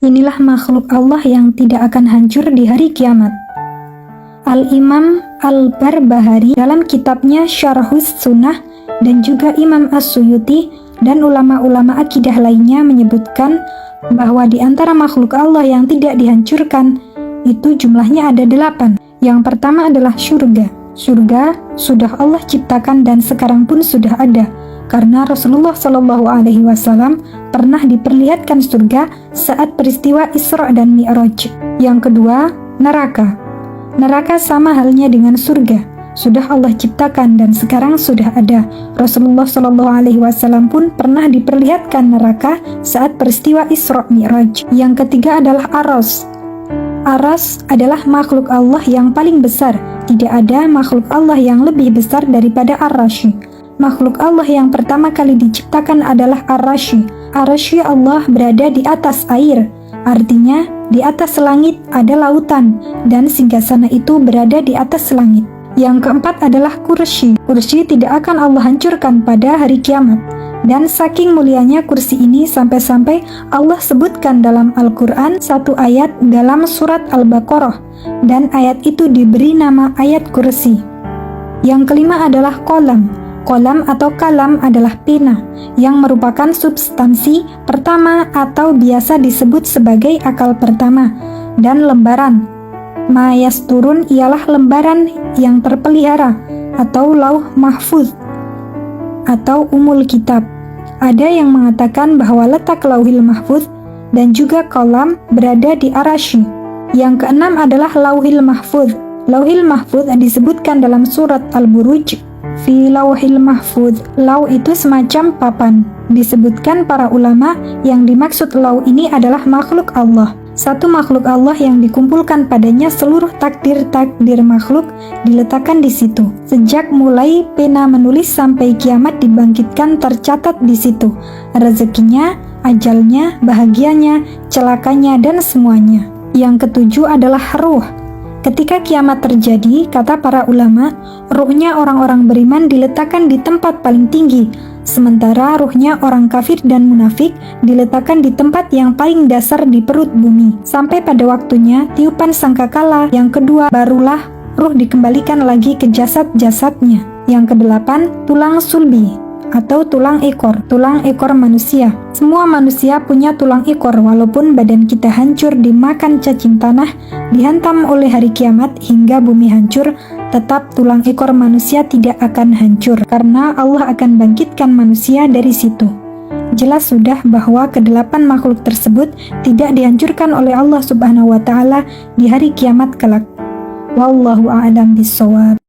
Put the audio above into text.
Inilah makhluk Allah yang tidak akan hancur di hari kiamat. Al-Imam Al-Barbahari dalam kitabnya Syarhus Sunnah dan juga Imam As-Suyuti dan ulama-ulama akidah lainnya menyebutkan bahwa di antara makhluk Allah yang tidak dihancurkan itu jumlahnya ada 8. Yang pertama adalah surga. Surga sudah Allah ciptakan dan sekarang pun sudah ada, karena Rasulullah Shallallahu Alaihi Wasallam pernah diperlihatkan surga saat peristiwa Isra dan Mi'raj. Yang kedua, neraka. Neraka sama halnya dengan surga, sudah Allah ciptakan dan sekarang sudah ada. Rasulullah Shallallahu Alaihi Wasallam pun pernah diperlihatkan neraka saat peristiwa Isra Mi'raj. Yang ketiga adalah Aras. Aras adalah makhluk Allah yang paling besar. Tidak ada makhluk Allah yang lebih besar daripada Ar-Rasy. Makhluk Allah yang pertama kali diciptakan adalah Ar-Rasy. Ar-Rasy Allah berada di atas air. Artinya, di atas langit ada lautan, dan singgasana itu berada di atas langit. Yang keempat adalah kursi. Kursi tidak akan Allah hancurkan pada hari kiamat. Dan saking mulianya kursi ini sampai-sampai Allah sebutkan dalam Al-Quran satu ayat dalam surat Al-Baqarah, dan ayat itu diberi nama ayat kursi. Yang kelima adalah kolam. Kolam atau kalam adalah pena, yang merupakan substansi pertama atau biasa disebut sebagai akal pertama, dan lembaran. Mayasturun ialah lembaran yang terpelihara, atau lauh mahfuz, atau umul kitab. Ada yang mengatakan bahwa letak lauhil mahfuz dan juga kolam berada di Ar-Rasy. Yang keenam adalah lauhil mahfuz. Lauhil mahfuz disebutkan dalam surat Al-Buruj, fi lauhil mahfuz. Lau itu semacam papan. Disebutkan para ulama yang dimaksud lau ini adalah makhluk Allah. Satu makhluk Allah yang dikumpulkan padanya seluruh takdir-takdir makhluk diletakkan di situ. Sejak mulai pena menulis sampai kiamat dibangkitkan tercatat di situ. Rezekinya, ajalnya, bahagianya, celakanya, dan semuanya. Yang ketujuh adalah ruh. Ketika kiamat terjadi, kata para ulama, ruhnya orang-orang beriman diletakkan di tempat paling tinggi, sementara ruhnya orang kafir dan munafik diletakkan di tempat yang paling dasar di perut bumi. Sampai pada waktunya tiupan sangkakala yang kedua, barulah ruh dikembalikan lagi ke jasad-jasadnya. Yang kedelapan, tulang sulbi atau tulang ekor manusia. Semua manusia punya tulang ekor, walaupun badan kita hancur dimakan cacing tanah, dihantam oleh hari kiamat hingga bumi hancur, tetap tulang ekor manusia tidak akan hancur, karena Allah akan bangkitkan manusia dari situ. Jelas sudah bahwa kedelapan makhluk tersebut tidak dihancurkan oleh Allah Subhanahu wa Ta'ala di hari kiamat kelak. Wallahu a'lam bishawab.